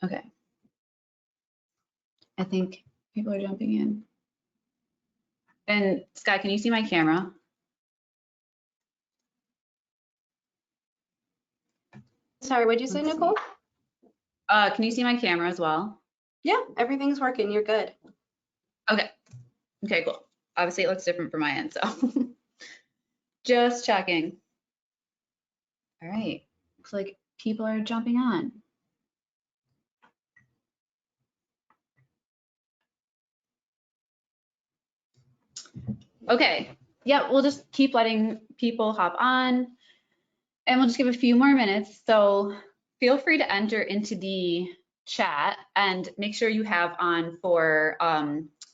Okay. I think people are jumping in. And Sky, can you see my camera? Sorry, what'd you say, Nicole? Can you see my camera as well? Yeah, everything's working. You're good. Okay. Okay, cool. Obviously, it looks different from my end, so just checking. All right. Looks like people are jumping on. Okay. Yeah, we'll just keep letting people hop on, and we'll just give a few more minutes. So feel free to enter into the chat and make sure you have on for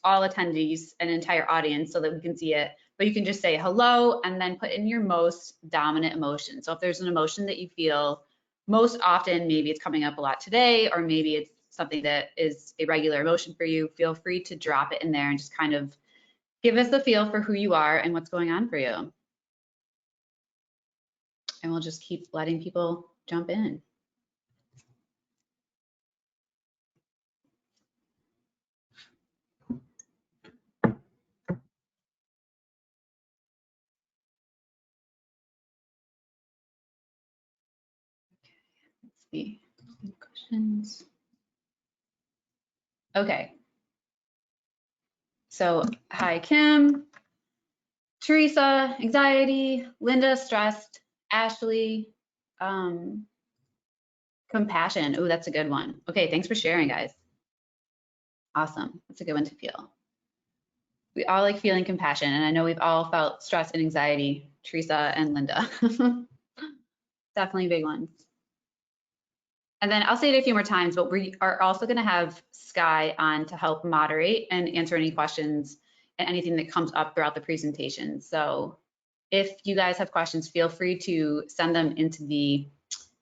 all attendees, an entire audience, so that we can see it. But you can just say hello and then put in your most dominant emotion. So if there's an emotion that you feel most often, maybe it's coming up a lot today, or maybe it's something that is a regular emotion for you, feel free to drop it in there and just kind of give us the feel for who you are and what's going on for you. And we'll just keep letting people jump in. Let's see, any questions? Okay. So, hi, Kim, Teresa, anxiety, Linda, stressed, Ashley, compassion. Oh, that's a good one. Okay, thanks for sharing, guys. Awesome. That's a good one to feel. We all like feeling compassion, and I know we've all felt stress and anxiety, Teresa and Linda. Definitely big ones. And then I'll say it a few more times, but we are also going to have Sky on to help moderate and answer any questions and anything that comes up throughout the presentation. So if you guys have questions, feel free to send them into the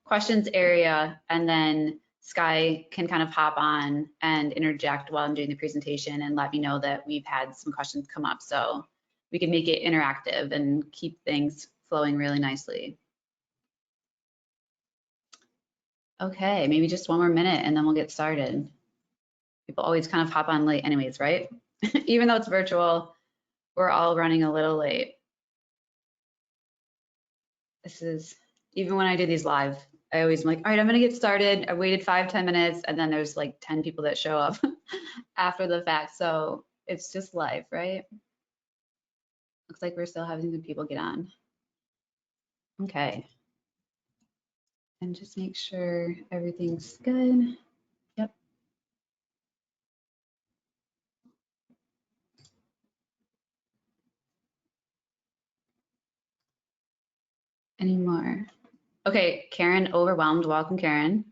questions area, and then Sky can kind of hop on and interject while I'm doing the presentation and let me know that we've had some questions come up, so we can make it interactive and keep things flowing really nicely. Okay, maybe just one more minute and then we'll get started. People always kind of hop on late anyways, right? Even though it's virtual, we're all running a little late. This is, even when I do these live, I always am like, all right, I'm gonna get started. I waited 5-10 minutes, and then there's like 10 people that show up after the fact. So it's just live, right? Looks like we're still having some people get on. Okay. And just make sure everything's good. Yep. Any more? Okay, Karen, overwhelmed. Welcome, Karen.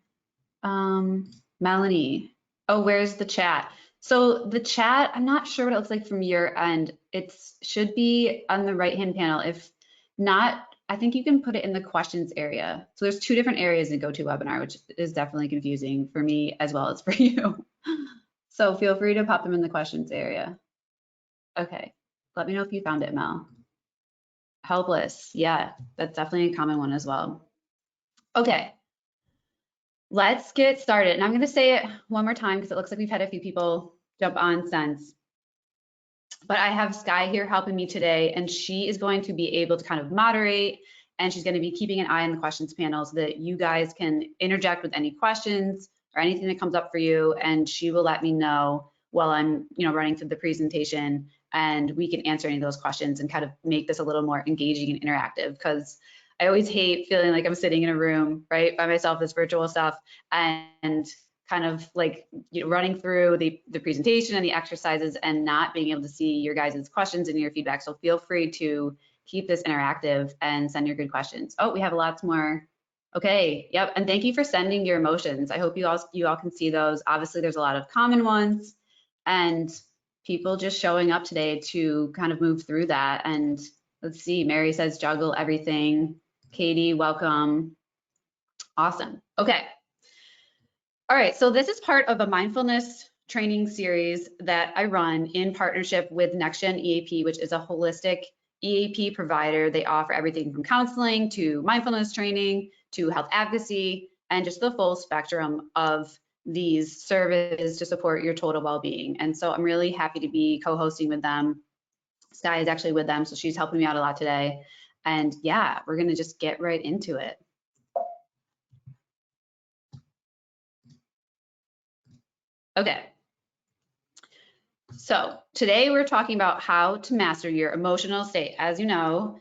Melanie. Oh, where's the chat? So the chat, I'm not sure what it looks like from your end. It should be on the right-hand panel. If not, I think you can put it in the questions area. So there's two different areas in GoToWebinar, which is definitely confusing for me as well as for you. So feel free to pop them in the questions area. Okay, let me know if you found it, Mel. Helpless, yeah, that's definitely a common one as well. Okay. Let's get started. And I'm going to say it one more time because it looks like we've had a few people jump on since. But I have Sky here helping me today, and she is going to be able to kind of moderate, and she's going to be keeping an eye on the questions panel so that you guys can interject with any questions or anything that comes up for you, and she will let me know while I'm, running through the presentation, and we can answer any of those questions and kind of make this a little more engaging and interactive, because I always hate feeling like I'm sitting in a room, right, by myself, this virtual stuff, and kind of like running through the presentation and the exercises and not being able to see your guys' questions and your feedback. So feel free to keep this interactive and send your good questions. Oh, we have lots more. Okay, yep, and thank you for sending your emotions. I hope you all can see those. Obviously, there's a lot of common ones, and people just showing up today to kind of move through that. And let's see, Mary says juggle everything. Katie, welcome. Awesome. Okay. All right, so this is part of a mindfulness training series that I run in partnership with NextGen EAP, which is a holistic EAP provider. They offer everything from counseling to mindfulness training to health advocacy and just the full spectrum of these services to support your total well-being. And so I'm really happy to be co-hosting with them. Sky is actually with them, so she's helping me out a lot today. And yeah, we're gonna just get right into it. Okay. So today we're talking about how to master your emotional state. As you know,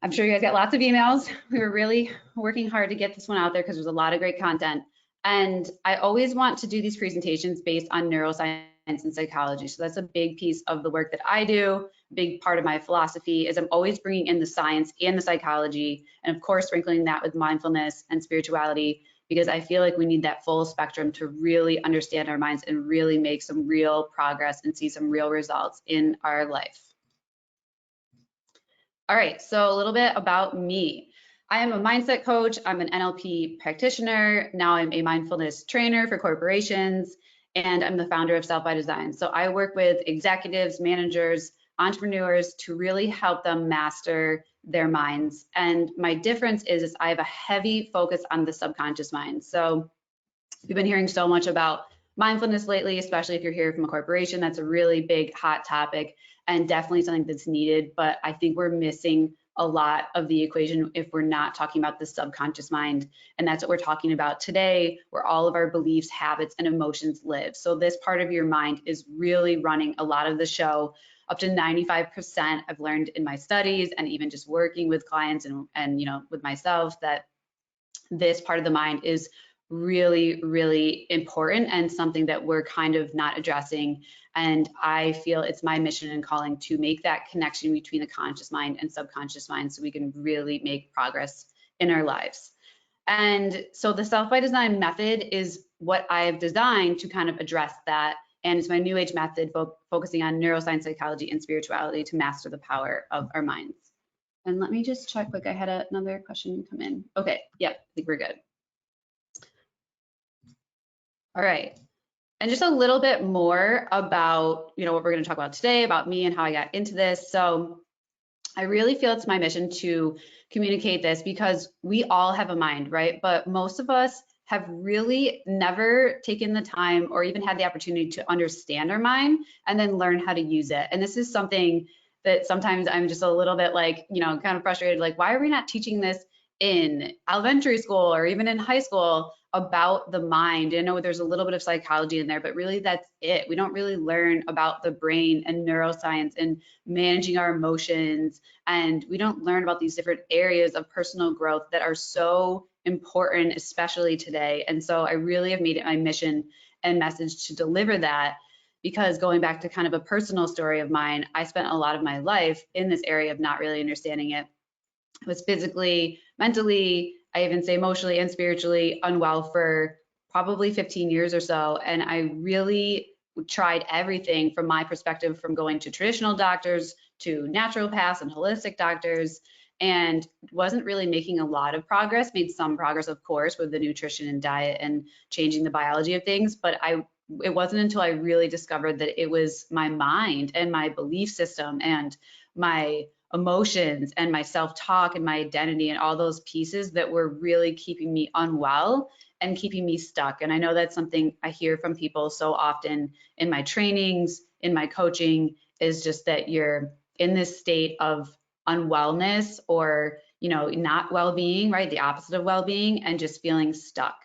I'm sure you guys got lots of emails. We were really working hard to get this one out there because there's a lot of great content. And I always want to do these presentations based on neuroscience and psychology. So that's a big piece of the work that I do. Big part of my philosophy is I'm always bringing in the science and the psychology, and of course, sprinkling that with mindfulness and spirituality, because I feel like we need that full spectrum to really understand our minds and really make some real progress and see some real results in our life. All right, so a little bit about me. I am a mindset coach. I'm an NLP practitioner. Now I'm a mindfulness trainer for corporations, and I'm the founder of Self by Design. So I work with executives, managers, entrepreneurs to really help them master their minds. And my difference is I have a heavy focus on the subconscious mind. So we've been hearing so much about mindfulness lately, especially if you're here from a corporation. That's a really big hot topic and definitely something that's needed. But I think we're missing a lot of the equation if we're not talking about the subconscious mind. And that's what we're talking about today, where all of our beliefs, habits, and emotions live. So this part of your mind is really running a lot of the show. Up to 95% I've learned in my studies and even just working with clients and you know, with myself, that this part of the mind is really, really important and something that we're kind of not addressing. And I feel it's my mission and calling to make that connection between the conscious mind and subconscious mind so we can really make progress in our lives. And so the Self by Design method is what I've designed to kind of address that. And it's my new age method focusing on neuroscience, psychology, and spirituality to master the power of our minds. And let me just check quick. I had another question come in. Okay, yep, I think we're good. All right. And just a little bit more about, you know, what we're going to talk about today, about me and how I got into this. So I really feel it's my mission to communicate this because we all have a mind, right? But most of us have really never taken the time or even had the opportunity to understand our mind and then learn how to use it. And this is something that sometimes I'm just a little bit like, you know, kind of frustrated, like, why are we not teaching this in elementary school or even in high school about the mind? I know there's a little bit of psychology in there, but really that's it. We don't really learn about the brain and neuroscience and managing our emotions. And we don't learn about these different areas of personal growth that are so important, especially today. And so I really have made it my mission and message to deliver that, because going back to kind of a personal story of mine, I spent a lot of my life in this area of not really understanding it. I was physically, mentally, I even say emotionally and spiritually unwell for probably 15 years or so. And I really tried everything from my perspective, from going to traditional doctors to naturopaths and holistic doctors, and wasn't really making a lot of progress. Made some progress, of course, with the nutrition and diet and changing the biology of things, but it wasn't until I really discovered that it was my mind and my belief system and my emotions and my self-talk and my identity and all those pieces that were really keeping me unwell and keeping me stuck. And I know that's something I hear from people so often in my trainings, in my coaching, is just that you're in this state of unwellness or, you know, not well-being, right? The opposite of well-being, and just feeling stuck.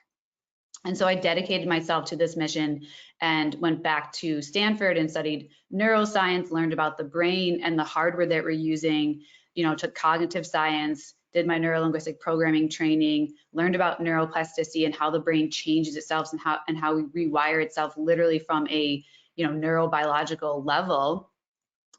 And so I dedicated myself to this mission and went back to Stanford and studied neuroscience, learned about the brain and the hardware that we're using, you know, took cognitive science, did my neurolinguistic programming training, learned about neuroplasticity and how the brain changes itself and how we rewire itself literally from a, you know, neurobiological level.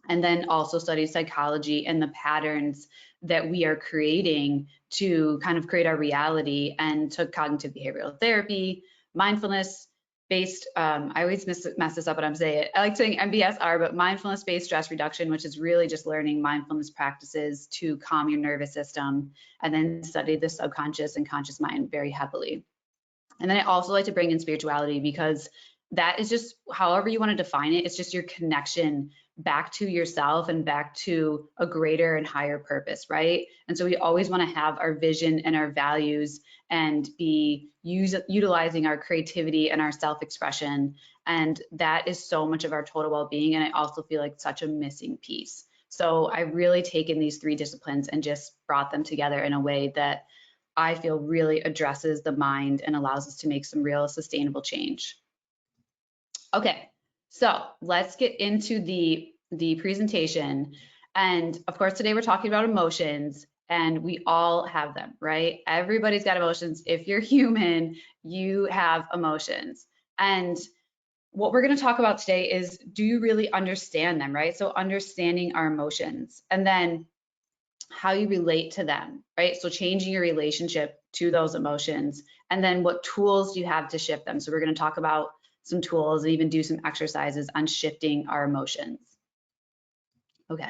And then also studied psychology and the patterns that we are creating to kind of create our reality, and took cognitive behavioral therapy, mindfulness based, I always mess this up when I'm saying it. I like saying MBSR, but mindfulness based stress reduction, which is really just learning mindfulness practices to calm your nervous system, and then studied the subconscious and conscious mind very heavily. And then I also like to bring in spirituality, because that is just however you want to define it. It's just your connection back to yourself and back to a greater and higher purpose, right? And so we always want to have our vision and our values and be utilizing our creativity and our self-expression. And that is so much of our total well-being. And I also feel like such a missing piece. So I've really taken these 3 disciplines and just brought them together in a way that I feel really addresses the mind and allows us to make some real sustainable change. Okay, so let's get into the presentation. And of course, today we're talking about emotions, and we all have them, right? Everybody's got emotions. If you're human, you have emotions. And what we're going to talk about today is, do you really understand them, right? So understanding our emotions, and then how you relate to them, right? So changing your relationship to those emotions, and then what tools you have to shift them. So we're going to talk about some tools and even do some exercises on shifting our emotions. Okay.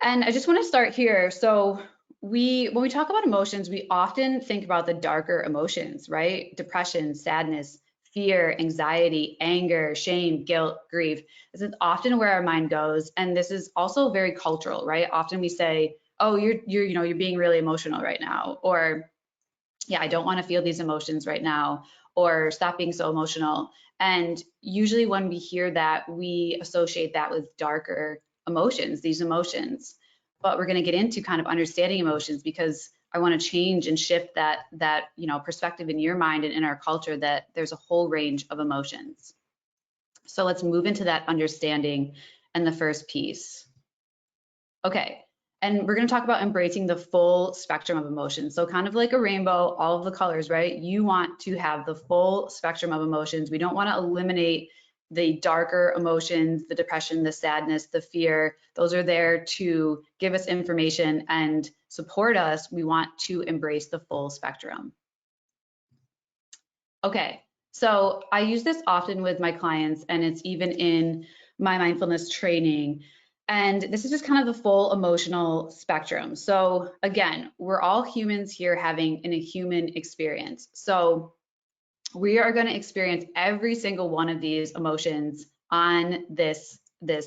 And I just want to start here. So when we talk about emotions, we often think about the darker emotions, right? Depression, sadness, fear, anxiety, anger, shame, guilt, grief. This is often where our mind goes. And this is also very cultural, right? Often we say, oh, you're being really emotional right now, or yeah, I don't want to feel these emotions right now, or stop being so emotional. And usually when we hear that, we associate that with darker emotions, these emotions. But we're going to get into kind of understanding emotions, because I want to change and shift that perspective in your mind and in our culture, that there's a whole range of emotions. So let's move into that understanding and the first piece. Okay. And we're going to talk about embracing the full spectrum of emotions. So kind of like a rainbow, all of the colors, right? You want to have the full spectrum of emotions. We don't want to eliminate the darker emotions, the depression, the sadness, the fear. Those are there to give us information and support us. We want to embrace the full spectrum. Okay. So I use this often with my clients, and it's even in my mindfulness training. And this is just kind of the full emotional spectrum. So again, we're all humans here having a human experience. So we are going to experience every single one of these emotions on this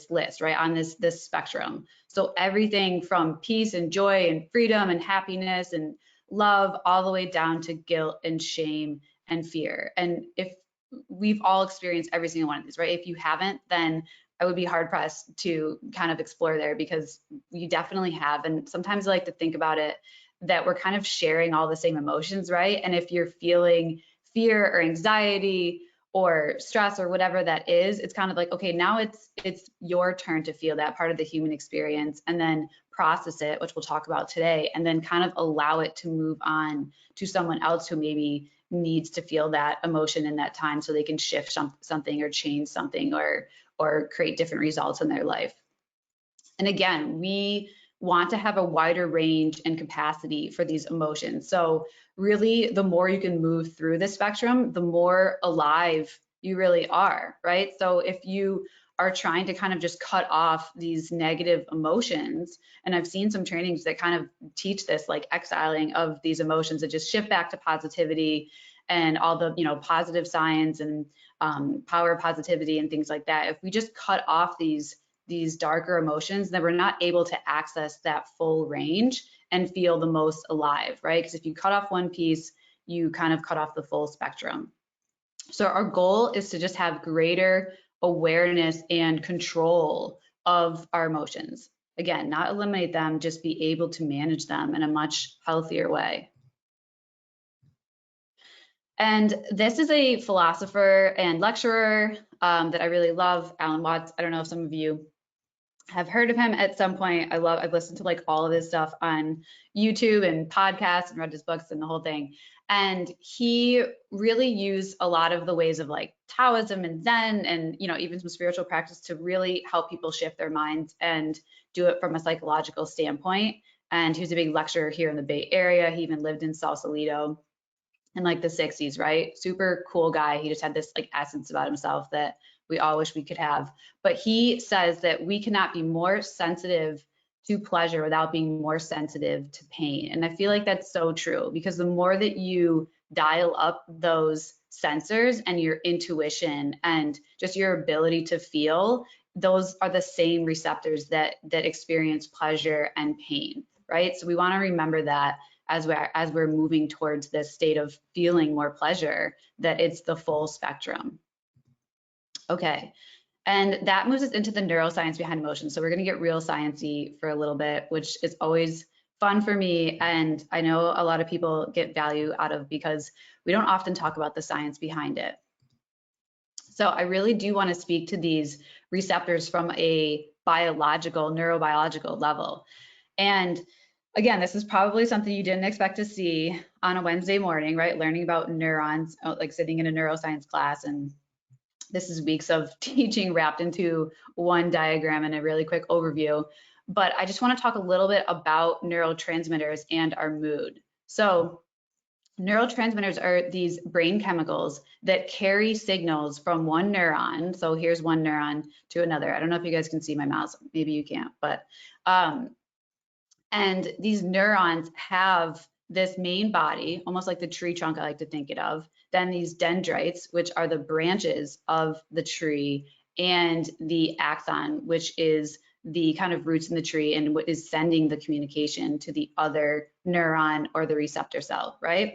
list, right? On this spectrum. So everything from peace and joy and freedom and happiness and love, all the way down to guilt and shame and fear. And if we've all experienced every single one of these, right? If you haven't, then I would be hard pressed to kind of explore there, because you definitely have. And sometimes I like to think about it that we're kind of sharing all the same emotions, right? And if you're feeling fear or anxiety or stress or whatever that is, it's kind of like, okay, now it's your turn to feel that part of the human experience, and then process it, which we'll talk about today, and then kind of allow it to move on to someone else who maybe needs to feel that emotion in that time, so they can shift something or change something or create different results in their life. And again, we want to have a wider range and capacity for these emotions. So really, the more you can move through the spectrum, the more alive you really are, right? So if you are trying to kind of just cut off these negative emotions, and I've seen some trainings that kind of teach this, like exiling of these emotions, and just shift back to positivity and all the positive science and power of positivity and things like that. If we just cut off these darker emotions, then we're not able to access that full range and feel the most alive, right? Because if you cut off one piece, you kind of cut off the full spectrum. So our goal is to just have greater awareness and control of our emotions. Again, not eliminate them, just be able to manage them in a much healthier way. And this is a philosopher and lecturer that I really love, Alan Watts. I don't know if some of you have heard of him at some point. I've listened to like all of his stuff on YouTube and podcasts and read his books and the whole thing. And he really used a lot of the ways of like Taoism and Zen and, even some spiritual practice to really help people shift their minds and do it from a psychological standpoint. And he was a big lecturer here in the Bay Area. He even lived in Sausalito in like the 60s, right? Super cool guy. He just had this like essence about himself that we all wish we could have. But he says that we cannot be more sensitive to pleasure without being more sensitive to pain. And I feel like that's so true, because the more that you dial up those sensors and your intuition and just your ability to feel. Those are the same receptors that experience pleasure and pain, right? So we want to remember that as we're moving towards this state of feeling more pleasure, that it's the full spectrum. Okay. And that moves us into the neuroscience behind emotion. So we're going to get real sciencey for a little bit, which is always fun for me. And I know a lot of people get value out of, because we don't often talk about the science behind it. So I really do want to speak to these receptors from a biological, neurobiological level. And again, this is probably something you didn't expect to see on a Wednesday morning, right? Learning about neurons, like sitting in a neuroscience class, and this is weeks of teaching wrapped into one diagram and a really quick overview. But I just want to talk a little bit about neurotransmitters and our mood. So neurotransmitters are these brain chemicals that carry signals from one neuron. So here's one neuron to another. I don't know if you guys can see my mouse. Maybe you can't, but and these neurons have this main body, almost like the tree trunk I like to think it of, then these dendrites, which are the branches of the tree, and the axon, which is the kind of roots in the tree and what is sending the communication to the other neuron or the receptor cell, right?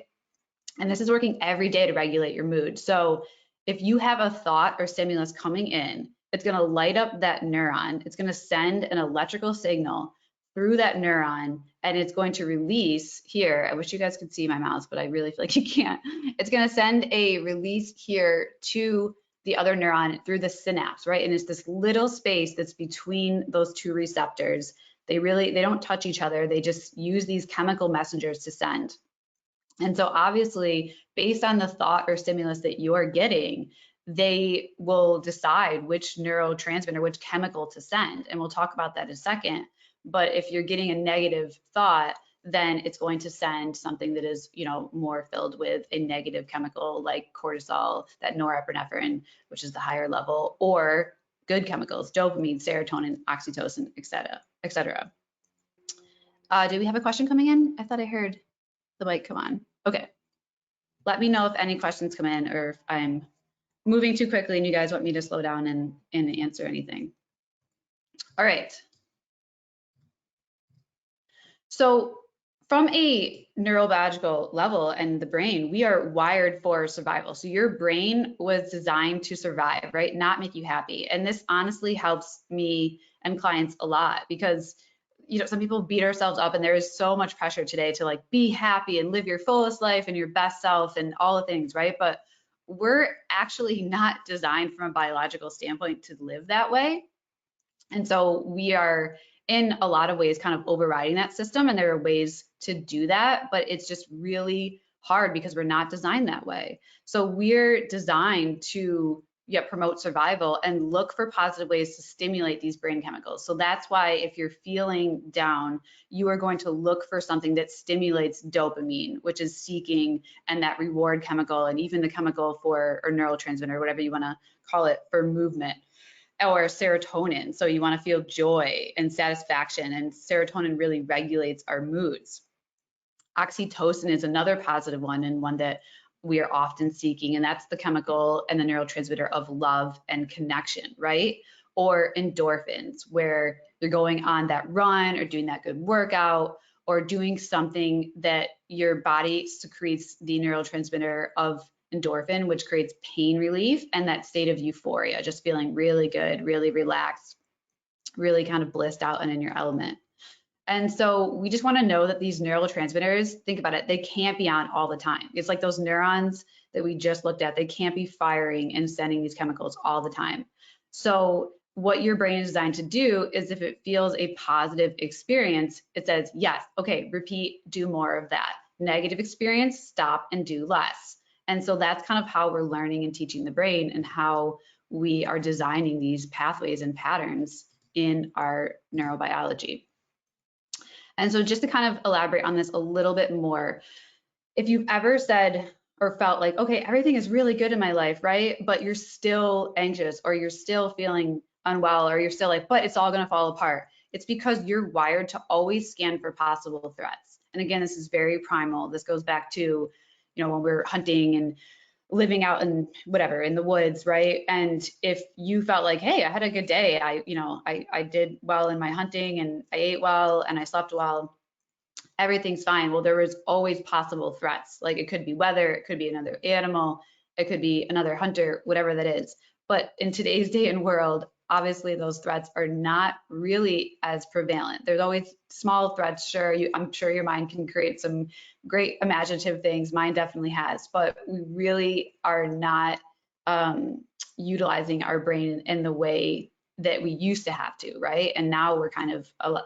And this is working every day to regulate your mood. So if you have a thought or stimulus coming in, it's going to light up that neuron. It's going to send an electrical signal through that neuron, and it's going to release here. I wish you guys could see my mouse, but I really feel like you can't. It's going to send a release here to the other neuron through the synapse, right? And it's this little space that's between those two receptors. They don't touch each other. They just use these chemical messengers to send. And so obviously, based on the thought or stimulus that you're getting, they will decide which neurotransmitter, which chemical to send. And we'll talk about that in a second. But if you're getting a negative thought, then it's going to send something that is, more filled with a negative chemical like cortisol, that norepinephrine, which is the higher level, or good chemicals, dopamine, serotonin, oxytocin, et cetera, et cetera. Do we have a question coming in? I thought I heard the mic come on. Okay. Let me know if any questions come in, or if I'm moving too quickly and you guys want me to slow down and answer anything. All right. So from a neurobiological level and the brain, we are wired for survival. So your brain was designed to survive, right? Not make you happy. And this honestly helps me and clients a lot, because some people beat ourselves up, and there is so much pressure today to like be happy and live your fullest life and your best self and all the things, right? But we're actually not designed from a biological standpoint to live that way. And so we are in a lot of ways kind of overriding that system, and there are ways to do that, but it's just really hard because we're not designed that way. So we're designed to promote survival and look for positive ways to stimulate these brain chemicals. So that's why if you're feeling down, you are going to look for something that stimulates dopamine, which is seeking, and that reward chemical, and even the chemical for, or neurotransmitter, whatever you want to call it, for movement, or serotonin. So you want to feel joy and satisfaction, and serotonin really regulates our moods. Oxytocin is another positive one, and one that we are often seeking, and that's the chemical and the neurotransmitter of love and connection, right? Or endorphins, where you're going on that run or doing that good workout or doing something that your body secretes the neurotransmitter of endorphin, which creates pain relief and that state of euphoria, just feeling really good, really relaxed, really kind of blissed out and in your element. And so we just want to know that these neurotransmitters, think about it, they can't be on all the time. It's like those neurons that we just looked at, they can't be firing and sending these chemicals all the time. So what your brain is designed to do is, if it feels a positive experience, it says, yes, okay, repeat, do more of that. Negative experience, stop and do less. And so that's kind of how we're learning and teaching the brain, and how we are designing these pathways and patterns in our neurobiology. And so just to kind of elaborate on this a little bit more, if you've ever said or felt like, okay, everything is really good in my life, right? But you're still anxious, or you're still feeling unwell, or you're still like, but it's all going to fall apart. It's because you're wired to always scan for possible threats. And again, this is very primal. This goes back to, when we're hunting and living out in whatever, in the woods, right? And if you felt like, hey, I had a good day, I did well in my hunting and I ate well and I slept well, everything's fine. Well, there was always possible threats. Like it could be weather, it could be another animal, it could be another hunter, whatever that is. But in today's day and world, obviously those threats are not really as prevalent. There's always small threats. Sure, I'm sure your mind can create some great imaginative things. Mine definitely has, but we really are not utilizing our brain in the way that we used to have to, right? And now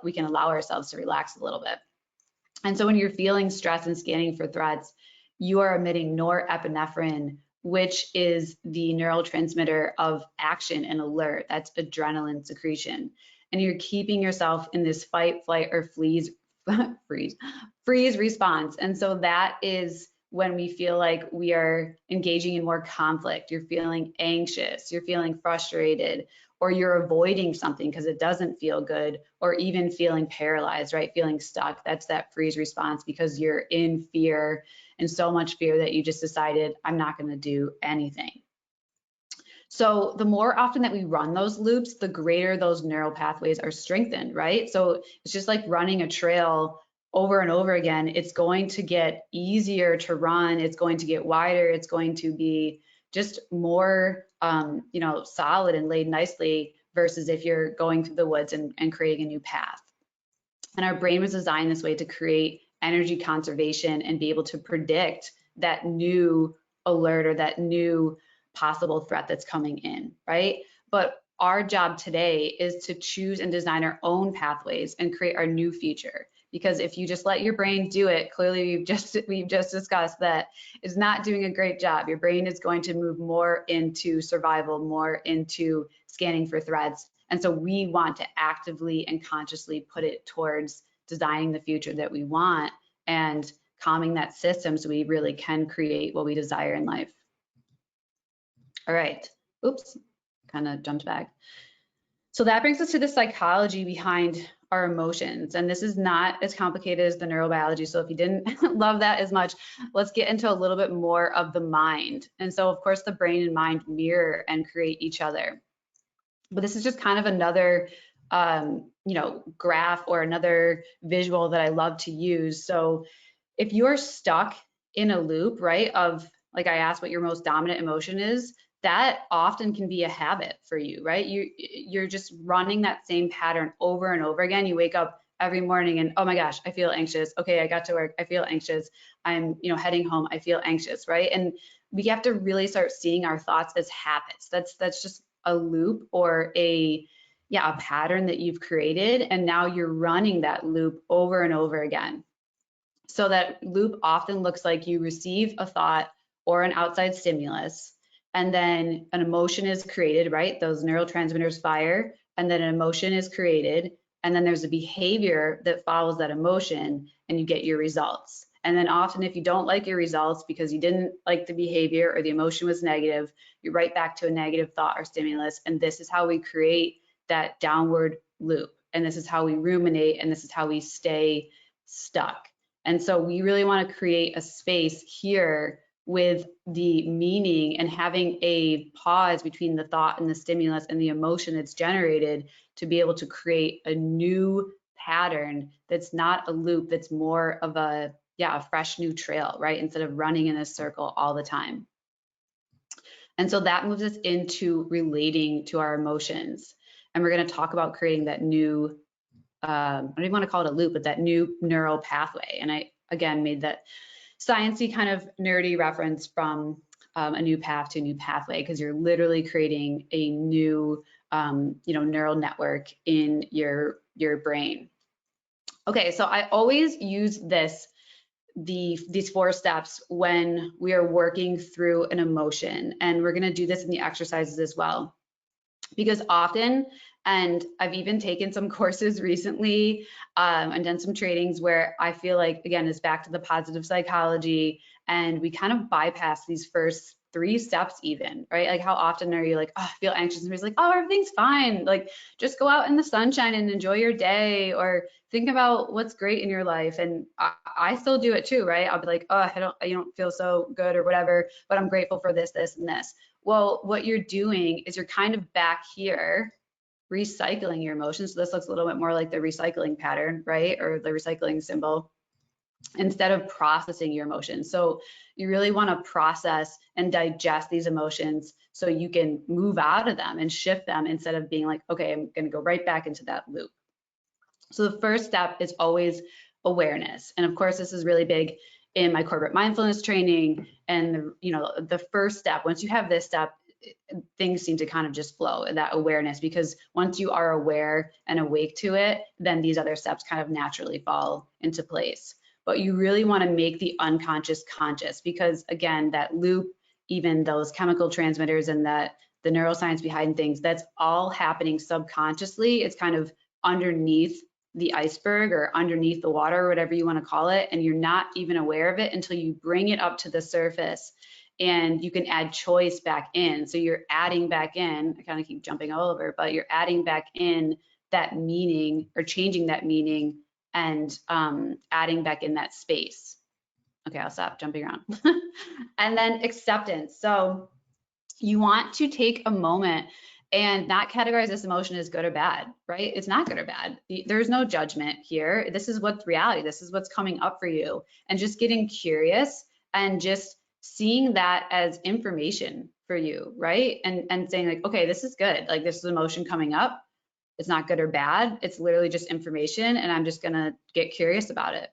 we can allow ourselves to relax a little bit. And so when you're feeling stress and scanning for threats, you are emitting norepinephrine, which is the neurotransmitter of action and alert. That's adrenaline secretion. And you're keeping yourself in this fight, flight, or freeze response. And so that is when we feel like we are engaging in more conflict. You're feeling anxious, you're feeling frustrated, or you're avoiding something because it doesn't feel good, or even feeling paralyzed, right? Feeling stuck. That's that freeze response because you're in fear, and so much fear that you just decided, I'm not going to do anything. So the more often that we run those loops, the greater those neural pathways are strengthened, right? So it's just like running a trail over and over again. It's going to get easier to run. It's going to get wider. It's going to be just more, solid and laid nicely versus if you're going through the woods and creating a new path. And our brain was designed this way to create energy conservation and be able to predict that new alert or that new possible threat that's coming in, right? But our job today is to choose and design our own pathways and create our new future. Because if you just let your brain do it, clearly we've just discussed that it's not doing a great job. Your brain is going to move more into survival, more into scanning for threats. And so we want to actively and consciously put it towards designing the future that we want and calming that system so we really can create what we desire in life. All right. Oops, kind of jumped back. So that brings us to the psychology behind our emotions. And this is not as complicated as the neurobiology. So if you didn't love that as much, let's get into a little bit more of the mind. And so of course the brain and mind mirror and create each other. But this is just kind of another graph or another visual that I love to use. So if you're stuck in a loop, right, of like I asked what your most dominant emotion is, that often can be a habit for you, right? You're just running that same pattern over and over again. You wake up every morning and, oh my gosh, I feel anxious. Okay, I got to work, I feel anxious. I'm, heading home, I feel anxious, right? And we have to really start seeing our thoughts as habits. That's just a loop or a pattern that you've created, and now you're running that loop over and over again. So that loop often looks like you receive a thought or an outside stimulus, and then an emotion is created, right? Those neurotransmitters fire, and then an emotion is created, and then there's a behavior that follows that emotion, and you get your results. And then often if you don't like your results because you didn't like the behavior or the emotion was negative, you're right back to a negative thought or stimulus. And this is how we create that downward loop. And this is how we ruminate, and this is how we stay stuck. And so we really want to create a space here with the meaning and having a pause between the thought and the stimulus and the emotion that's generated to be able to create a new pattern that's not a loop, that's more of a fresh new trail, right? Instead of running in a circle all the time. And so that moves us into relating to our emotions. And we're going to talk about creating that new, I don't even want to call it a loop, but that new neural pathway. And I, again, made that sciencey kind of nerdy reference from a new path to a new pathway, because you're literally creating a new, neural network in your brain. Okay, so I always use these 4 steps when we are working through an emotion, and we're going to do this in the exercises as well, because often, and I've even taken some courses recently and done some trainings where I feel like, again, it's back to the positive psychology, and we kind of bypass these first 3 steps even, right? Like how often are you like, oh, I feel anxious, and somebody's like, oh, everything's fine. Like just go out in the sunshine and enjoy your day, or think about what's great in your life. And I still do it too, right? I'll be like, oh, I don't feel so good or whatever, but I'm grateful for this, this, and this. Well, what you're doing is you're kind of back here recycling your emotions. So this looks a little bit more like the recycling pattern, right? Or the recycling symbol, instead of processing your emotions. So you really want to process and digest these emotions so you can move out of them and shift them, instead of being like, okay, I'm going to go right back into that loop. So the first step is always awareness. And of course, this is really big in my corporate mindfulness training. And the first step, once you have this step, things seem to kind of just flow in that awareness, because once you are aware and awake to it, then these other steps kind of naturally fall into place. But you really want to make the unconscious conscious, because again, that loop, even those chemical transmitters and that the neuroscience behind things, that's all happening subconsciously. It's kind of underneath the iceberg or underneath the water, or whatever you want to call it, and you're not even aware of it until you bring it up to the surface and you can add choice back in. So you're adding back in, I kind of keep jumping all over, but you're adding back in that meaning, or changing that meaning, and adding back in that space. Okay, I'll stop jumping around. And then acceptance. So you want to take a moment and not categorize this emotion as good or bad, right? It's not good or bad. There's no judgment here. This is what's reality. This is what's coming up for you. And just getting curious and just seeing that as information for you, right? And saying like, okay, this is good. Like this is emotion coming up. It's not good or bad. It's literally just information, and I'm just gonna get curious about it.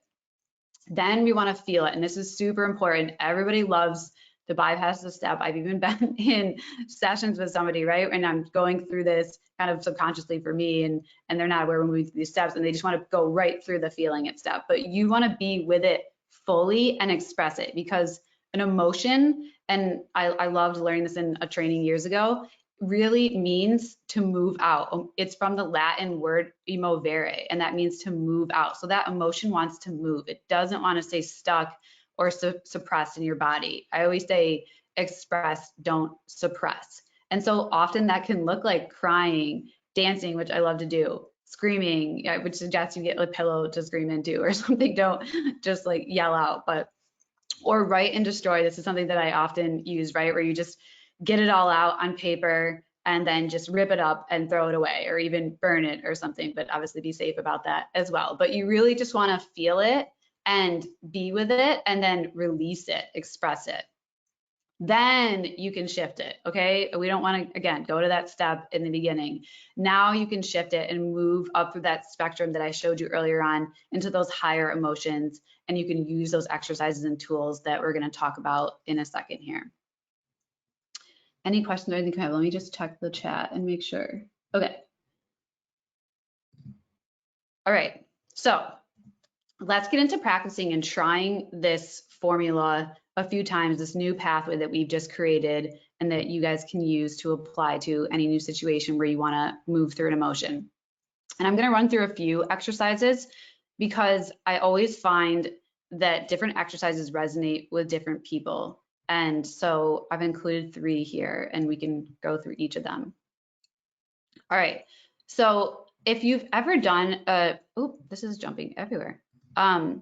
Then we want to feel it. And this is super important. Everybody loves to bypass the step. I've even been in sessions with somebody, right? And I'm going through this kind of subconsciously for me, and they're not aware we're moving through these steps, and they just want to go right through the feeling it step. But you want to be with it fully and express it, because an emotion, and I loved learning this in a training years ago, really means to move out. It's from the Latin word emovere, and that means to move out. So that emotion wants to move. It doesn't want to stay stuck or suppressed in your body. I always say express, don't suppress. And so often that can look like crying, dancing, which I love to do, screaming. I would suggest you get a pillow to scream into or something. Don't just like yell out, or write and destroy. This is something that I often use, right? Where you just get it all out on paper and then just rip it up and throw it away, or even burn it or something, but obviously be safe about that as well. But you really just want to feel it and be with it, and then release it, express it. Then you can shift it, okay? We don't want to, again, go to that step in the beginning. Now you can shift it and move up through that spectrum that I showed you earlier on into those higher emotions, and you can use those exercises and tools that we're going to talk about in a second here. Any questions or anything? Let me just check the chat and make sure. Okay. All right. So let's get into practicing and trying this formula a few times, this new pathway that we've just created and that you guys can use to apply to any new situation where you want to move through an emotion. And I'm going to run through a few exercises, because I always find that different exercises resonate with different people. And so I've included 3 here, and we can go through each of them. All right. So if you've ever done this is jumping everywhere. An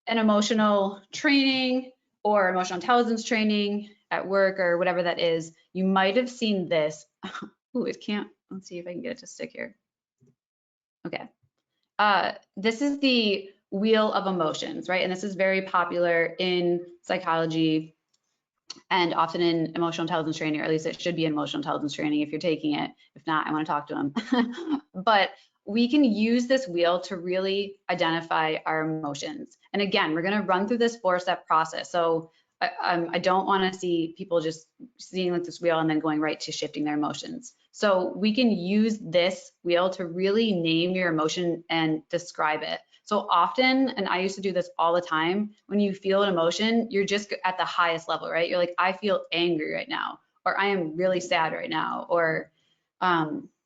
emotional training or emotional intelligence training at work or whatever that is, you might have seen this. Ooh, it can't, let's see if I can get it to stick here. Okay. This is the wheel of emotions, right? And this is very popular in psychology and often in emotional intelligence training, or at least it should be in emotional intelligence training if you're taking it. If not, I want to talk to them. But we can use this wheel to really identify our emotions. And again, we're going to run through this 4-step process. So I don't want to see people just seeing like this wheel and then going right to shifting their emotions. So we can use this wheel to really name your emotion and describe it. So often, and I used to do this all the time, when you feel an emotion, you're just at the highest level, right? You're like, I feel angry right now, or I am really sad right now, or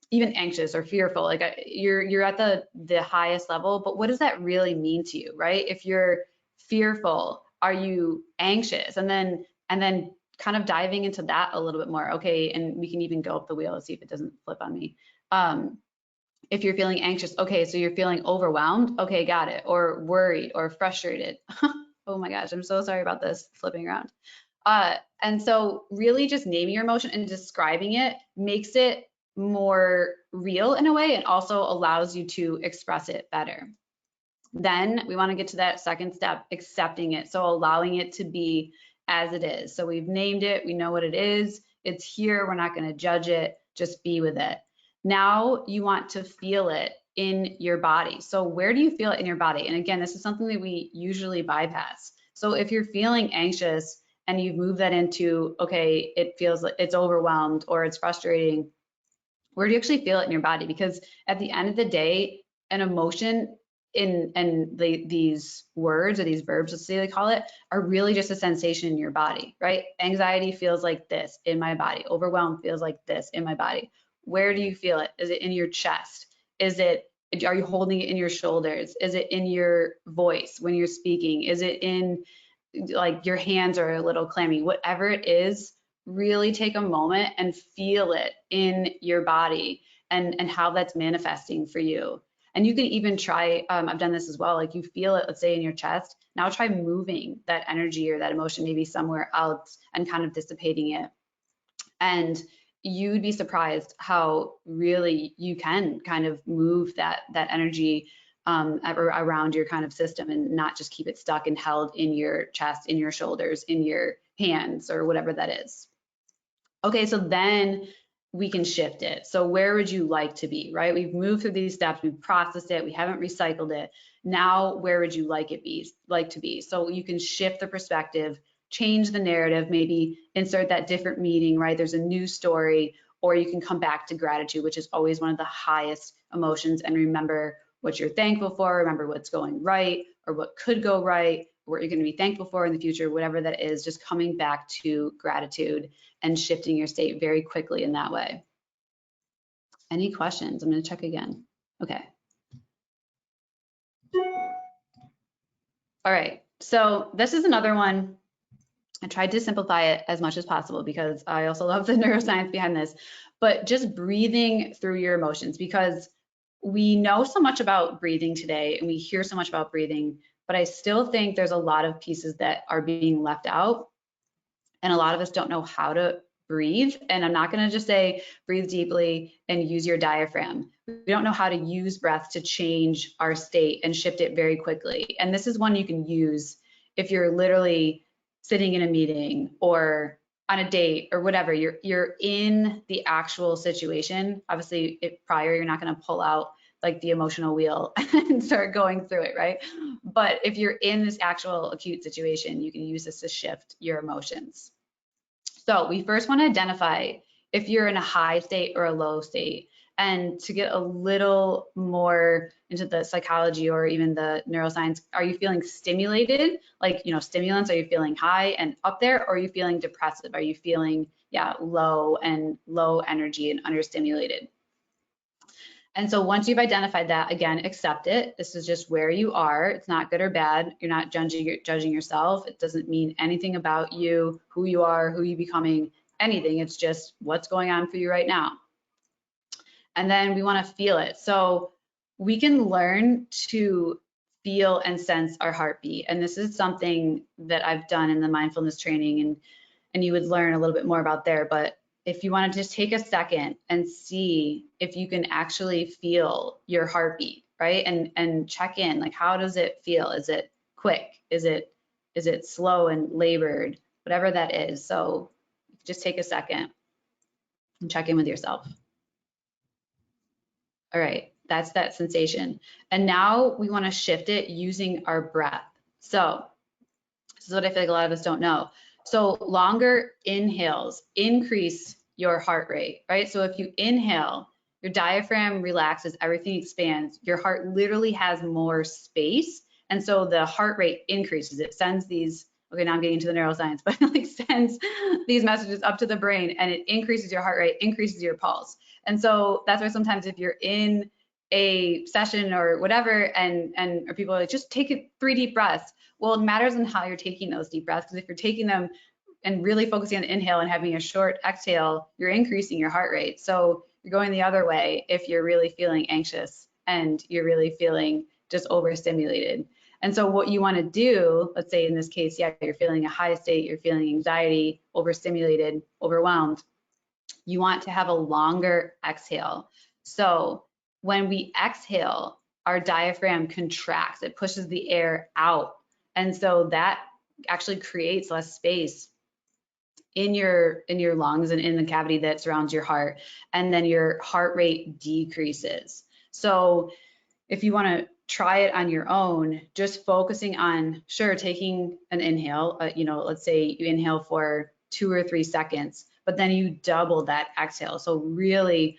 even anxious or fearful. Like you're at the highest level, but what does that really mean to you, right? If you're fearful, are you anxious? And then kind of diving into that a little bit more. Okay, and we can even go up the wheel and see if it doesn't flip on me. If you're feeling anxious, okay, so you're feeling overwhelmed. Okay, got it. Or worried or frustrated. Oh my gosh, I'm so sorry about this flipping around. And so really just naming your emotion and describing it makes it more real in a way, and also allows you to express it better. Then we want to get to that second step, accepting it. So allowing it to be as it is. So we've named it, we know what it is, it's here, we're not going to judge it, just be with it. Now you want to feel it in your body. So where do you feel it in your body? And again, this is something that we usually bypass. So if you're feeling anxious and you've moved that into, okay, it feels like it's overwhelmed or it's frustrating, where do you actually feel it in your body? Because at the end of the day, an emotion these words or these verbs, let's say they call it, are really just a sensation in your body, right? Anxiety feels like this in my body. Overwhelm feels like this in my body. Where do you feel it? Is it in your chest? Are you holding it in your shoulders? Is it in your voice when you're speaking? Is it in, like, your hands are a little clammy? Whatever it is, really take a moment and feel it in your body and how that's manifesting for you. And you can even try, I've done this as well, like you feel it, let's say in your chest, now try moving that energy or that emotion maybe somewhere else and kind of dissipating it. And you'd be surprised how really you can kind of move that energy around your kind of system and not just keep it stuck and held in your chest, in your shoulders, in your hands, or whatever that is. Okay, so then we can shift it. So where would you like to be, right? We've moved through these steps, we've processed it, we haven't recycled it. Now, where would you like to be? So you can shift the perspective, change the narrative, maybe insert that different meaning, right? There's a new story, or you can come back to gratitude, which is always one of the highest emotions. And remember what you're thankful for, remember what's going right or what could go right, what you're going to be thankful for in the future, whatever that is, just coming back to gratitude and shifting your state very quickly in that way. Any questions? I'm going to check again. Okay. All right. So this is another one. I tried to simplify it as much as possible because I also love the neuroscience behind this, but just breathing through your emotions, because we know so much about breathing today and we hear so much about breathing, but I still think there's a lot of pieces that are being left out. And a lot of us don't know how to breathe. And I'm not going to just say breathe deeply and use your diaphragm. We don't know how to use breath to change our state and shift it very quickly. And this is one you can use if you're literally sitting in a meeting or on a date or whatever. You're in the actual situation. Obviously, prior, you're not going to pull out like the emotional wheel and start going through it, right? But if you're in this actual acute situation, you can use this to shift your emotions. So we first want to identify if you're in a high state or a low state. And to get a little more into the psychology or even the neuroscience, are you feeling stimulated? Like, stimulants, are you feeling high and up there? Or are you feeling depressive? Are you feeling, low and low energy and understimulated? And so once you've identified that, again, accept it. This is just where you are. It's not good or bad. You're not judging yourself. It doesn't mean anything about you, who you are, who you're becoming, anything. It's just what's going on for you right now. And then we want to feel it. So we can learn to feel and sense our heartbeat. And this is something that I've done in the mindfulness training, and you would learn a little bit more about there. But if you want to just take a second and see if you can actually feel your heartbeat, right? And check in, like, how does it feel? Is it quick? Is it slow and labored? Whatever that is. So just take a second and check in with yourself. All right, that's that sensation. And now we want to shift it using our breath. So this is what I feel like a lot of us don't know. So longer inhales increase your heart rate, right? So if you inhale, your diaphragm relaxes, everything expands, your heart literally has more space. And so the heart rate increases. It sends these, okay, now I'm getting into the neuroscience, but it like sends these messages up to the brain, and it increases your heart rate, increases your pulse. And so that's why sometimes if you're in a session or whatever, or people are like, just take 3 deep breaths. Well, it matters on how you're taking those deep breaths, because if you're taking them and really focusing on the inhale and having a short exhale, you're increasing your heart rate. So you're going the other way if you're really feeling anxious and you're really feeling just overstimulated. And so what you want to do, let's say in this case, yeah, you're feeling a high state, you're feeling anxiety, overstimulated, overwhelmed. You want to have a longer exhale. So when we exhale, our diaphragm contracts, it pushes the air out. And so that actually creates less space in your lungs and in the cavity that surrounds your heart. And then your heart rate decreases. So if you want to try it on your own, just focusing on, sure, taking an inhale, let's say you inhale for 2 or 3 seconds, but then you double that exhale. So really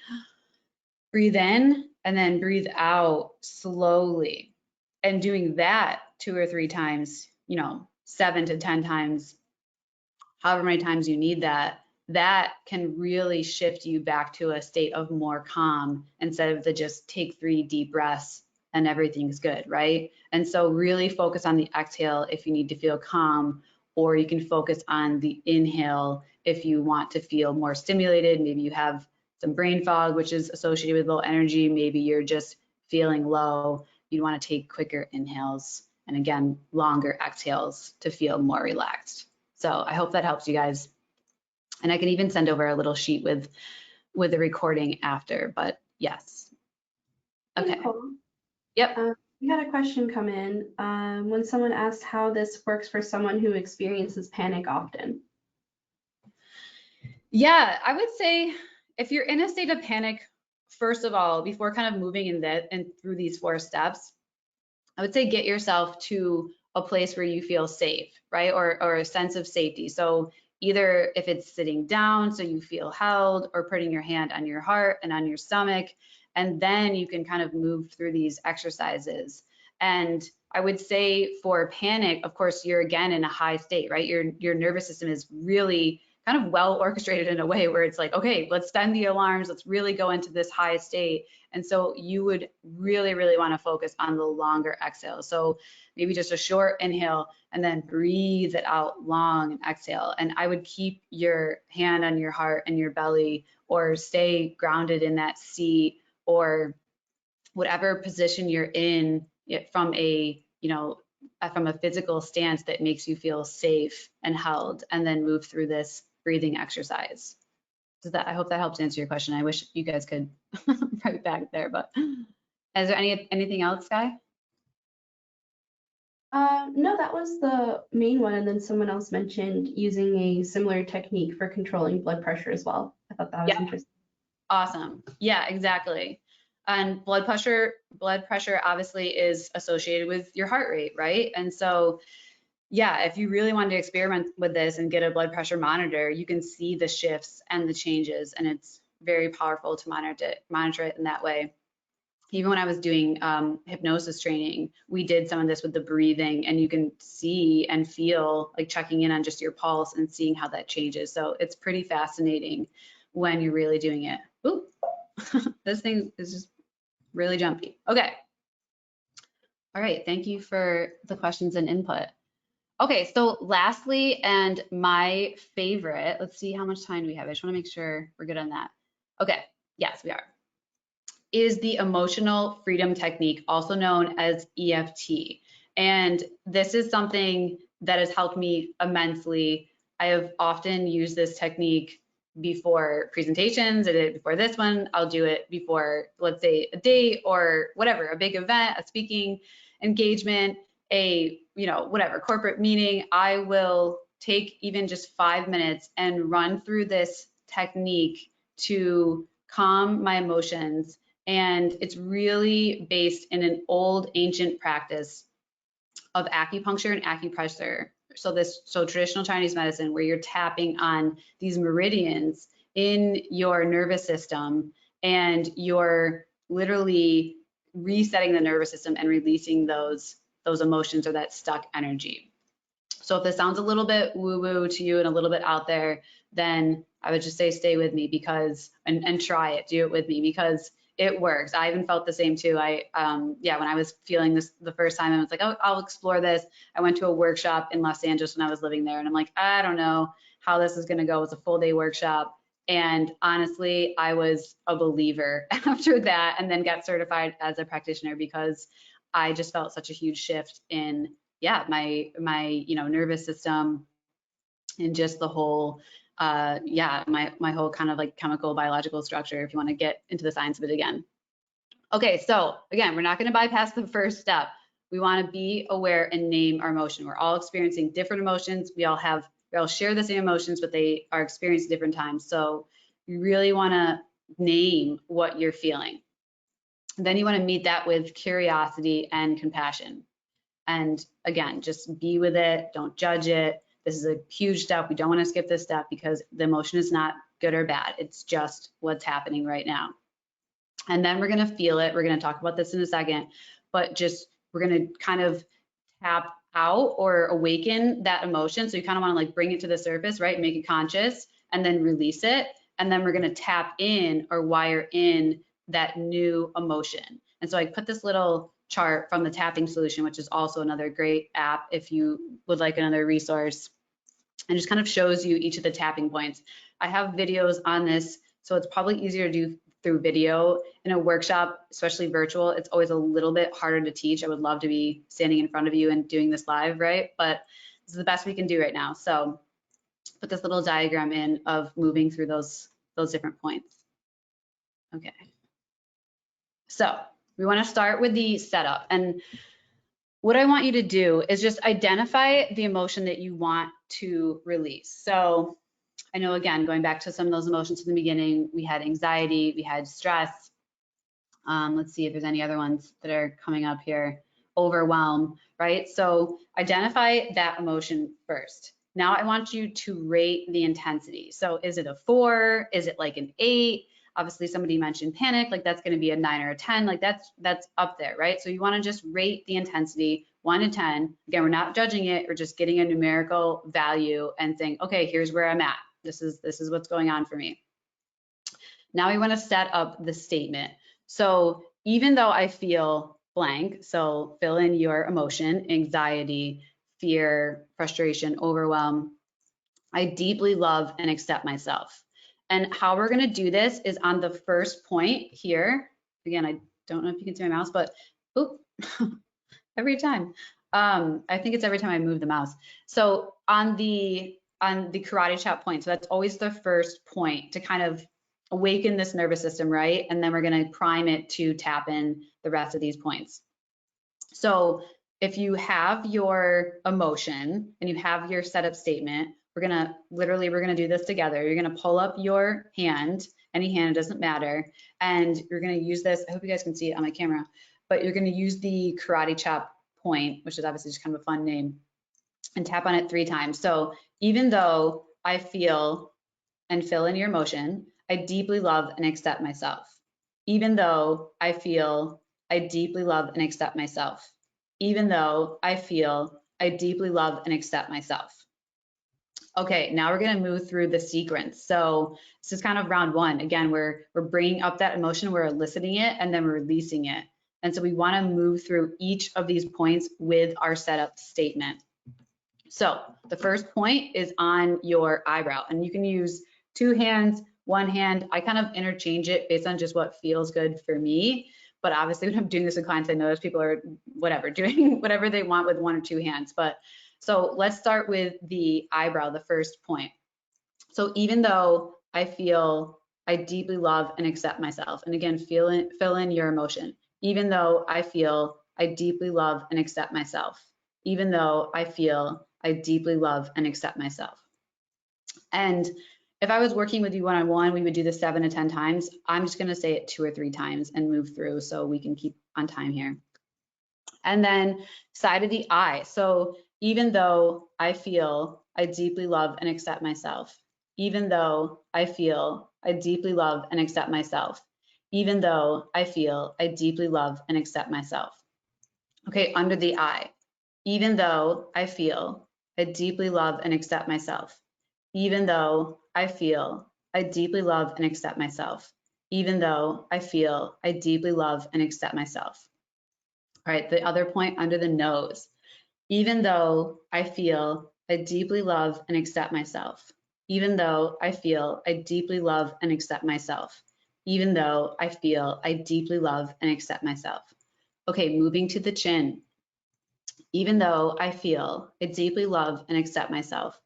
breathe in and then breathe out slowly. And doing that 2 or 3 times, 7 to 10 times, however many times you need that can really shift you back to a state of more calm instead of the just take 3 deep breaths and everything's good, right? And so really focus on the exhale if you need to feel calm, or you can focus on the inhale if you want to feel more stimulated. Maybe you have some brain fog, which is associated with low energy. Maybe you're just feeling low. You want to take quicker inhales and again, longer exhales to feel more relaxed. So I hope that helps you guys. And I can even send over a little sheet with the recording after, but yes. Okay. Nicole, Yep. we had a question come in when someone asked how this works for someone who experiences panic often. Yeah, I would say if you're in a state of panic, first of all, before kind of moving in that and through these 4 steps, I would say get yourself to a place where you feel safe, right? Or a sense of safety. So either if it's sitting down so you feel held, or putting your hand on your heart and on your stomach, and then you can kind of move through these exercises. And I would say for panic, of course, you're again in a high state, right? Your nervous system is really kind of well orchestrated in a way where it's like, okay, let's send the alarms, let's really go into this high state. And so you would really, really want to focus on the longer exhale. So maybe just a short inhale and then breathe it out long and exhale. And I would keep your hand on your heart and your belly, or stay grounded in that seat, or whatever position you're in from a, from a physical stance that makes you feel safe and held, and then move through this breathing exercise. I hope that helps answer your question. I wish you guys could write back there, but is there anything else, Guy? No, that was the main one. And then someone else mentioned using a similar technique for controlling blood pressure as well. I thought that was interesting. Awesome. Yeah, exactly. And blood pressure obviously is associated with your heart rate, right? And so, yeah, if you really wanted to experiment with this and get a blood pressure monitor, you can see the shifts and the changes, and it's very powerful to monitor it in that way. Even when I was doing hypnosis training, we did some of this with the breathing, and you can see and feel like checking in on just your pulse and seeing how that changes. So it's pretty fascinating when you're really doing it. Ooh, this thing is just really jumpy. Okay. All right. Thank you for the questions and input. Okay. So lastly, and my favorite, let's see how much time do we have. I just want to make sure we're good on that. Okay. Yes, we are. Is the emotional freedom technique, also known as EFT. And this is something that has helped me immensely. I have often used this technique before presentations. I did it before this one. I'll do it before, let's say, a date or whatever, a big event, a speaking engagement, a, whatever, corporate meeting. I will take even just 5 minutes and run through this technique to calm my emotions. And it's really based in an old ancient practice of acupuncture and acupressure. So traditional Chinese medicine, where you're tapping on these meridians in your nervous system, and you're literally resetting the nervous system and releasing those emotions or that stuck energy. So if this sounds a little bit woo-woo to you and a little bit out there, then I would just say stay with me and try it, do it with me, because it works. I even felt the same too. When I was feeling this the first time, I was like, oh, I'll explore this. I went to a workshop in Los Angeles when I was living there, and I'm like, I don't know how this is going to go. It's a full day workshop. And honestly, I was a believer after that, and then got certified as a practitioner because I just felt such a huge shift in, yeah, my nervous system, and just the whole yeah, my whole kind of like chemical biological structure, if you want to get into the science of it again. Okay, so again, we're not going to bypass the first step. We want to be aware and name our emotion. We're all experiencing different emotions. We all share the same emotions, but they are experienced at different times. So you really want to name what you're feeling. Then you want to meet that with curiosity and compassion. And again, just be with it. Don't judge it. This is a huge step. We don't want to skip this step because the emotion is not good or bad. It's just what's happening right now. And then we're going to feel it. We're going to talk about this in a second, but just we're going to kind of tap out or awaken that emotion. So you kind of want to like bring it to the surface, right? Make it conscious and then release it. And then we're going to tap in or wire in that new emotion. And so I put this little chart from the tapping solution, which is also another great app if you would like another resource, and just kind of shows you each of the tapping points. I have videos on this, so it's probably easier to do through video. In a workshop, especially virtual, it's always a little bit harder to teach. I would love to be standing in front of you and doing this live, right? But this is the best we can do right now. So put this little diagram in of moving through those different points. Okay. So we want to start with the setup. And what I want you to do is just identify the emotion that you want to release. So I know, again, going back to some of those emotions from the beginning, we had anxiety, we had stress. Let's see if there's any other ones that are coming up here. Overwhelm, right? So identify that emotion first. Now I want you to rate the intensity. So is it a 4? Is it like an 8? Obviously somebody mentioned panic, like that's going to be a 9 or a 10, like that's up there, right? So you want to just rate the intensity 1 to 10. Again, we're not judging it, we're just getting a numerical value and saying, okay, here's where I'm at. This is what's going on for me. Now we want to set up the statement. So even though I feel blank, so fill in your emotion, anxiety, fear, frustration, overwhelm, I deeply love and accept myself. And how we're going to do this is on the first point here. Again, I don't know if you can see my mouse, but oop, every time. I think it's every time I move the mouse. So on the karate chop point, so that's always the first point to kind of awaken this nervous system, right? And then we're going to prime it to tap in the rest of these points. So if you have your emotion and you have your setup statement, we're going to do this together. You're going to pull up your hand, any hand, it doesn't matter. And you're going to use this. I hope you guys can see it on my camera, but you're going to use the karate chop point, which is obviously just kind of a fun name, and tap on it 3 times. So even though I feel, and fill in your emotion, I deeply love and accept myself. Even though I feel, I deeply love and accept myself. Even though I feel, I deeply love and accept myself. Okay, now we're going to move through the sequence. So this is kind of round 1. Again, we're bringing up that emotion, we're eliciting it, and then we're releasing it. And so we want to move through each of these points with our setup statement. So the first point is on your eyebrow, and you can use 2 hands, 1 hand. I kind of interchange it based on just what feels good for me. But obviously when I'm doing this with clients, I notice people are doing whatever they want with 1 or 2 hands. But so let's start with the eyebrow, the first point. So even though I feel, I deeply love and accept myself. And again, fill in your emotion. Even though I feel, I deeply love and accept myself. Even though I feel, I deeply love and accept myself. And if I was working with you one-on-one, we would do this 7 to 10 times. I'm just going to say it 2 or 3 times and move through so we can keep on time here. And then side of the eye. So even though I feel, I deeply love and accept myself. Even though I feel, I deeply love and accept myself. Even though I feel, I deeply love and accept myself. Okay, under the eye. Even though I feel, I deeply love and accept myself. Even though I feel, I deeply love and accept myself. Even though I feel, I deeply love and accept myself. All right, the other point under the nose. Even though I feel, I deeply love and accept myself. even though I feel I deeply love and accept myself, even though I feel I deeply love and accept myself. Okay, moving to the chin. Even though I feel I deeply love and accept myself,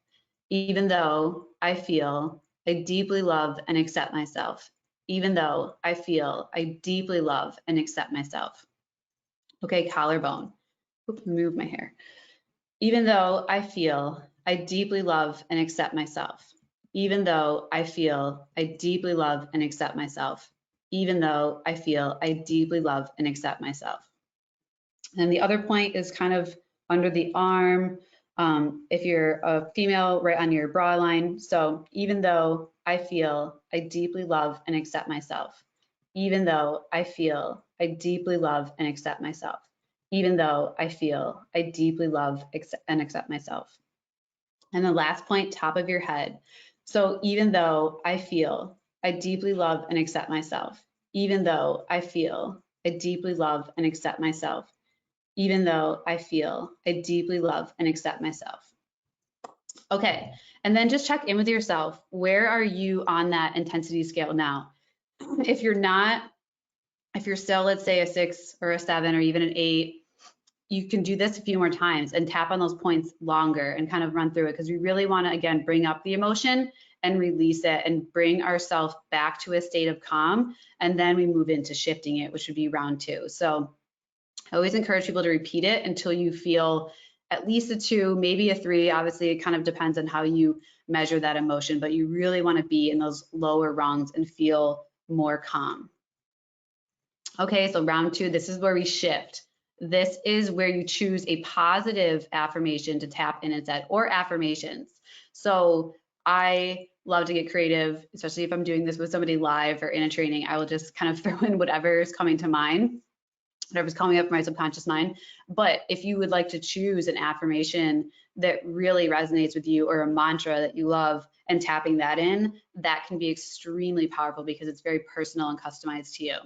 even though I feel I deeply love and accept myself, even though I feel I deeply love and accept myself. Okay, collarbone. Oops, move my hair. Even though I feel I deeply love and accept myself, even though I feel I deeply love and accept myself, even though I feel I deeply love and accept myself. And the other point is kind of under the arm. If you're a female, right on your bra line. So even though I feel I deeply love and accept myself, even though I feel I deeply love and accept myself, even though I feel I deeply love and accept myself. And the last point, top of your head. So even though I feel I deeply love and accept myself, even though I feel I deeply love and accept myself, even though I feel I deeply love and accept myself. Okay, and then just check in with yourself. Where are you on that intensity scale now? If you're not, if you're still, let's say, a 6 or a 7 or even an 8, you can do this a few more times and tap on those points longer and kind of run through it, because we really want to, again, bring up the emotion and release it and bring ourselves back to a state of calm. And then we move into shifting it, which would be round 2. So I always encourage people to repeat it until you feel at least a 2, maybe a 3. Obviously, it kind of depends on how you measure that emotion, but you really want to be in those lower rungs and feel more calm. Okay, so round 2, this is where we shift. This is where you choose a positive affirmation to tap in instead, or affirmations. So I love to get creative, especially if I'm doing this with somebody live or in a training. I will just kind of throw in whatever is coming to mind, whatever's coming up from my subconscious mind. But if you would like to choose an affirmation that really resonates with you, or a mantra that you love, and tapping that in, that can be extremely powerful because it's very personal and customized to you.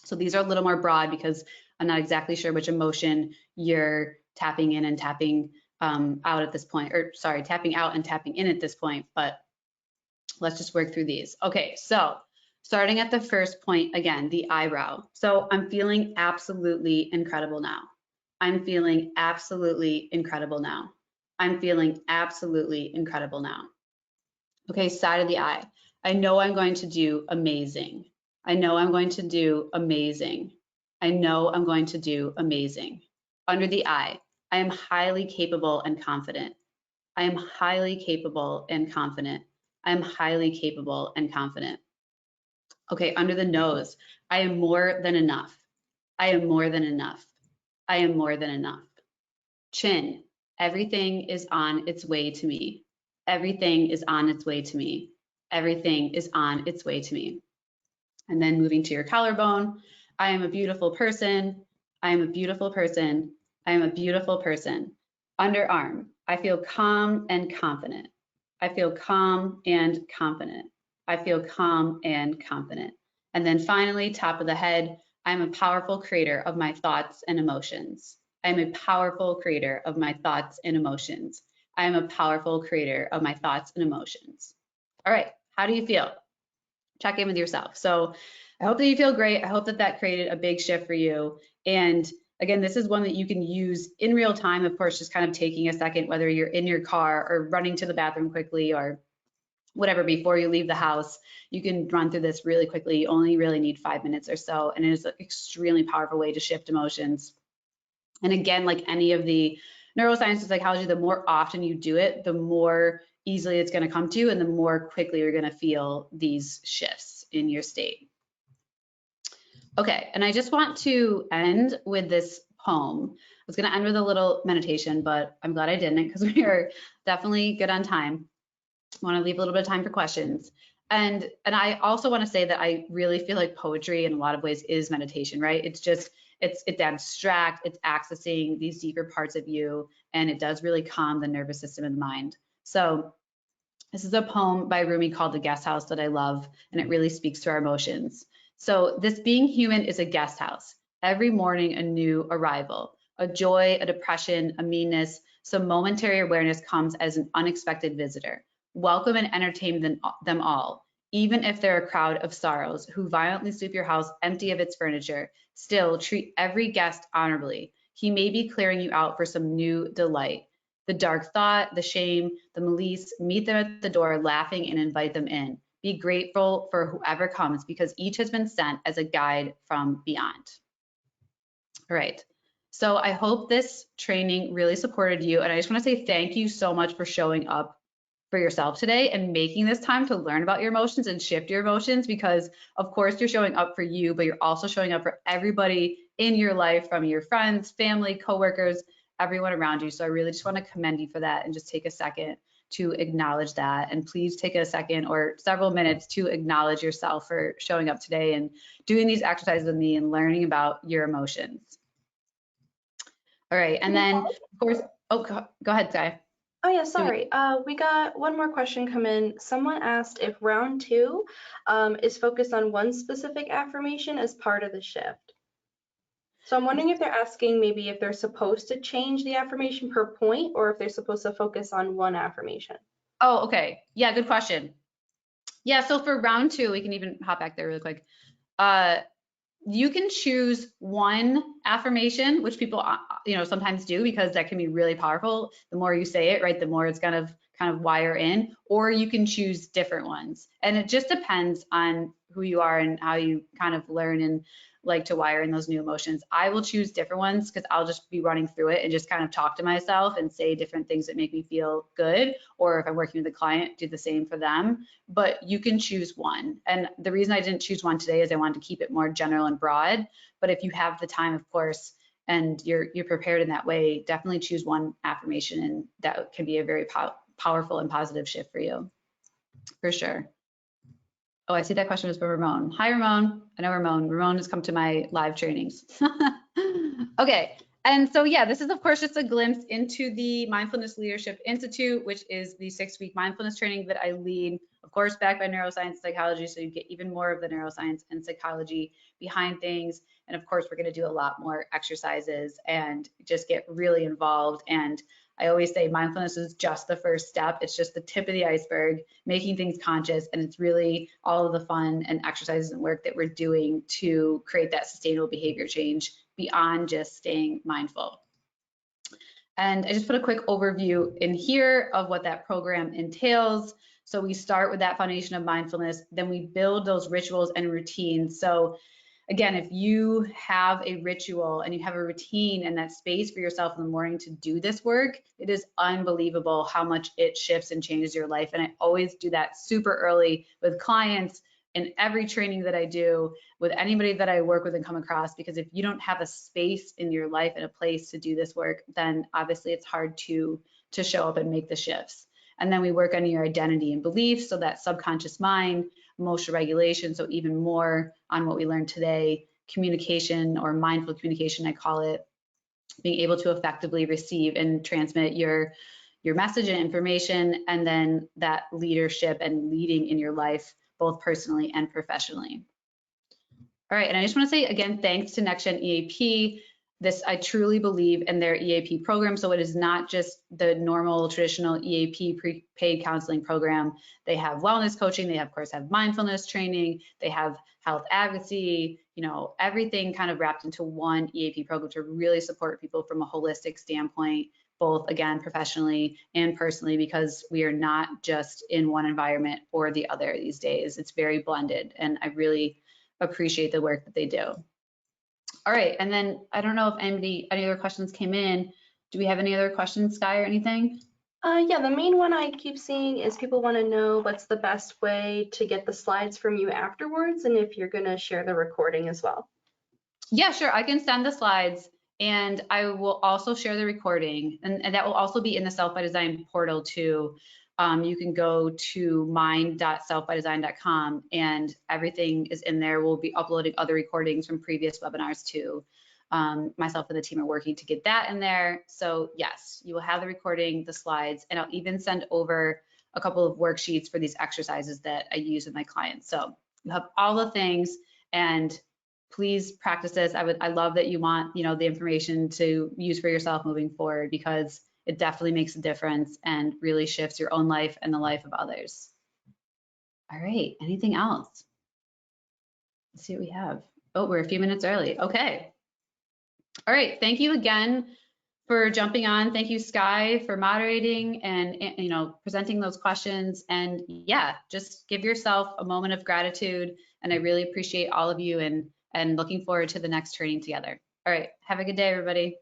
So these are a little more broad because I'm not exactly sure which emotion you're tapping in and tapping out at this point, or sorry, tapping out and tapping in at this point, but let's just work through these. Okay, so starting at the first point, again, the eyebrow. So I'm feeling absolutely incredible now. I'm feeling absolutely incredible now. I'm feeling absolutely incredible now. Okay, side of the eye. I know I'm going to do amazing. I know I'm going to do amazing. I know I'm going to do amazing. Under the eye, I am highly capable and confident. I am highly capable and confident. I am highly capable and confident. Okay, under the nose, I am more than enough. I am more than enough. I am more than enough. Chin, everything is on its way to me. Everything is on its way to me. Everything is on its way to me. And then moving to your collarbone, I am a beautiful person. I am a beautiful person. I am a beautiful person. Underarm, I feel calm and confident. I feel calm and confident. I feel calm and confident. And then finally, top of the head, I am a powerful creator of my thoughts and emotions. I am a powerful creator of my thoughts and emotions. I am a powerful creator of my thoughts and emotions. All right, how do you feel? Check in with yourself. So I hope that you feel great. I hope that that created a big shift for you. And again, this is one that you can use in real time, of course, just kind of taking a second, whether you're in your car or running to the bathroom quickly or whatever before you leave the house. You can run through this really quickly. You only really need 5 minutes or so. And it is an extremely powerful way to shift emotions. And again, like any of the neuroscience and psychology, the more often you do it, the more easily it's going to come to you and the more quickly you're going to feel these shifts in your state. Okay, and I just want to end with this poem. I was going to end with a little meditation, but I'm glad I didn't, because we are definitely good on time. I want to leave a little bit of time for questions. And I also want to say that I really feel like poetry in a lot of ways is meditation, right? It's just, it's abstract, it's accessing these deeper parts of you, and it does really calm the nervous system and the mind. So this is a poem by Rumi called The Guest House that I love, and it really speaks to our emotions. So this being human is a guest house. Every morning a new arrival, a joy, a depression, a meanness, some momentary awareness comes as an unexpected visitor. Welcome and entertain them all. Even if they're a crowd of sorrows who violently sweep your house empty of its furniture, still treat every guest honorably. He may be clearing you out for some new delight. The dark thought, the shame, the malice, meet them at the door laughing and invite them in. Be grateful for whoever comes because each has been sent as a guide from beyond. All right. So I hope this training really supported you. And I just want to say thank you so much for showing up for yourself today and making this time to learn about your emotions and shift your emotions, because of course you're showing up for you, but you're also showing up for everybody in your life, from your friends, family, coworkers, everyone around you. So I really just want to commend you for that and just take a second to acknowledge that. And please take a second or several minutes to acknowledge yourself for showing up today and doing these exercises with me and learning about your emotions. All right, and then of course, oh, go ahead, Sky. Oh yeah, sorry. We got one more question come in. Someone asked if round 2 is focused on one specific affirmation as part of the shift. So I'm wondering if they're asking maybe if they're supposed to change the affirmation per point or if they're supposed to focus on one affirmation. Oh, okay. Yeah, good question. Yeah, so for round 2, we can even hop back there really quick. You can choose one affirmation, which people, sometimes do because that can be really powerful. The more you say it, right, the more it's kind of wire in, or you can choose different ones. And it just depends on who you are and how you kind of learn and like to wire in those new emotions. I will choose different ones because I'll just be running through it and just kind of talk to myself and say different things that make me feel good. Or if I'm working with a client, do the same for them. But you can choose one. And the reason I didn't choose one today is I wanted to keep it more general and broad. But if you have the time, of course, and you're prepared in that way, definitely choose one affirmation, and that can be a very powerful and positive shift for you, for sure. Oh, I see that question was for Ramon. Hi, Ramon. I know Ramon. Ramon has come to my live trainings. Okay. And so, yeah, this is, of course, just a glimpse into the Mindfulness Leadership Institute, which is the 6-week mindfulness training that I lead, of course, backed by neuroscience and psychology. So you get even more of the neuroscience and psychology behind things. And of course, we're going to do a lot more exercises and just get really involved. And I always say mindfulness is just the first step. It's just the tip of the iceberg, making things conscious. And it's really all of the fun and exercises and work that we're doing to create that sustainable behavior change beyond just staying mindful. And I just put a quick overview in here of what that program entails. So we start with that foundation of mindfulness, then we build those rituals and routines. So again, if you have a ritual and you have a routine and that space for yourself in the morning to do this work, it is unbelievable how much it shifts and changes your life. And I always do that super early with clients in every training that I do, with anybody that I work with and come across, because if you don't have a space in your life and a place to do this work, then obviously it's hard to show up and make the shifts. And then we work on your identity and beliefs, so that subconscious mind, emotional regulation, so even more on what we learned today, communication, or mindful communication, I call it, being able to effectively receive and transmit your message and information, and then that leadership and leading in your life, both personally and professionally. All right, and I just want to say again, thanks to NextGen EAP. This, I truly believe in their EAP program. So it is not just the normal traditional EAP prepaid counseling program. They have wellness coaching. They, of course, have mindfulness training. They have health advocacy, everything kind of wrapped into one EAP program to really support people from a holistic standpoint, both, again, professionally and personally, because we are not just in one environment or the other these days. It's very blended, and I really appreciate the work that they do. All right, and then I don't know if any other questions came in. Do we have any other questions, Sky, or anything? Yeah, the main one I keep seeing is people want to know what's the best way to get the slides from you afterwards, and if you're going to share the recording as well. Yeah, sure. I can send the slides, and I will also share the recording, and that will also be in the Self by Design portal too. You can go to mind.selfbydesign.com, and everything is in there. We'll be uploading other recordings from previous webinars too. Myself and the team are working to get that in there. So yes, you will have the recording, the slides, and I'll even send over a couple of worksheets for these exercises that I use with my clients. So you have all the things, and please practice this. I love that you want, the information to use for yourself moving forward, because it definitely makes a difference and really shifts your own life and the life of others. All right, anything else? Let's see what we have. Oh, we're a few minutes early. Okay. All right, thank you again for jumping on. Thank you, Sky, for moderating and presenting those questions. And yeah, just give yourself a moment of gratitude. And I really appreciate all of you and looking forward to the next training together. All right, have a good day, everybody.